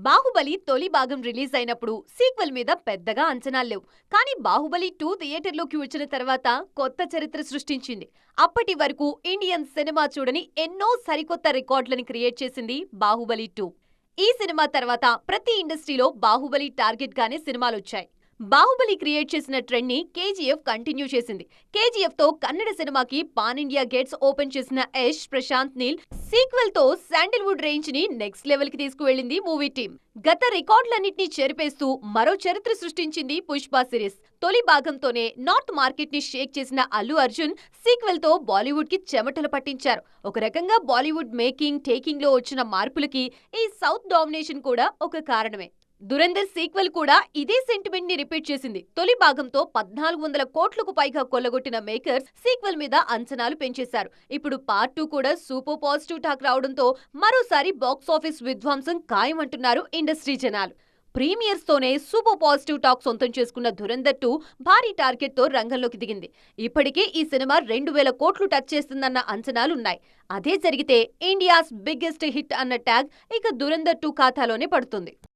బాహుబలి తొలి భాగం రిలీజ్ అయినప్పుడు సీక్వెల్ మీద పెద్దగా అంచనాలు లేవు. కానీ బాహుబలి 2 థియేటర్లోకి వచ్చిన తర్వాత కొత్త చరిత్ర సృష్టించింది. అప్పటి వరకు ఇండియన్ సినిమా చూడని ఎన్నో సరికొత్త రికార్డులను క్రియేట్ చేసింది బాహుబలి 2. ఈ సినిమా తర్వాత ప్రతి ఇండస్ట్రీలో బాహుబలి టార్గెట్ గానే సినిమాలొచ్చాయి. బాహుబలి క్రియేట్ చేసిన ట్రెండ్ ని కేజీఎఫ్ కంటిన్యూ చేసింది. కేజీఎఫ్ తో కన్నడ సినిమాకి పాన్ ఇండియా గేట్స్ ఓపెన్ చేసిన యష్ ప్రశాంత్ నీల్ సీక్వెల్ తో శాండిల్వుడ్ రేంజ్ ని నెక్స్ట్ లెవెల్ కి తీసుకువెళ్ళింది మూవీ టీం. గత రికార్డులన్నింటినీ చెరిపేస్తూ మరో చరిత్ర సృష్టించింది పుష్ప సిరీస్. తొలి భాగంతోనే నార్త్ మార్కెట్ ని షేక్ చేసిన అల్లు అర్జున్ సీక్వెల్ తో బాలీవుడ్ కి చెమటలు పట్టించారు. ఒక రకంగా బాలీవుడ్ మేకింగ్ టేకింగ్ లో వచ్చిన మార్పులకి ఈ సౌత్ డామినేషన్ కూడా ఒక కారణమే. దురంధర్ సీక్వెల్ కూడా ఇదే సెంటిమెంట్ ని రిపీట్ చేసింది. తొలి భాగంతో 1400 కోట్లకు పైగా కొల్లగొట్టిన మేకర్స్ సీక్వెల్ మీద అంచనాలు పెంచేశారు. ఇప్పుడు పార్ట్ 2 కూడా సూపర్ పాజిటివ్ టాక్ రావడంతో మరోసారి బాక్సాఫీస్ విధ్వంసం ఖాయమంటున్నారు ఇండస్ట్రీ జనాలు. ప్రీమియర్స్ తోనే సూపర్ పాజిటివ్ టాక్ సొంతం చేసుకున్న దురంధర్ 2 భారీ టార్గెట్ తో రంగంలోకి దిగింది. ఇప్పటికే ఈ సినిమా 2000 కోట్లు టచ్ చేస్తుందన్న అంచనాలున్నాయి. అదే జరిగితే ఇండియాస్ బిగ్గెస్ట్ హిట్ అన్న ట్యాగ్ ఇక దురంధర్ 2 ఖాతాలోనే పడుతుంది.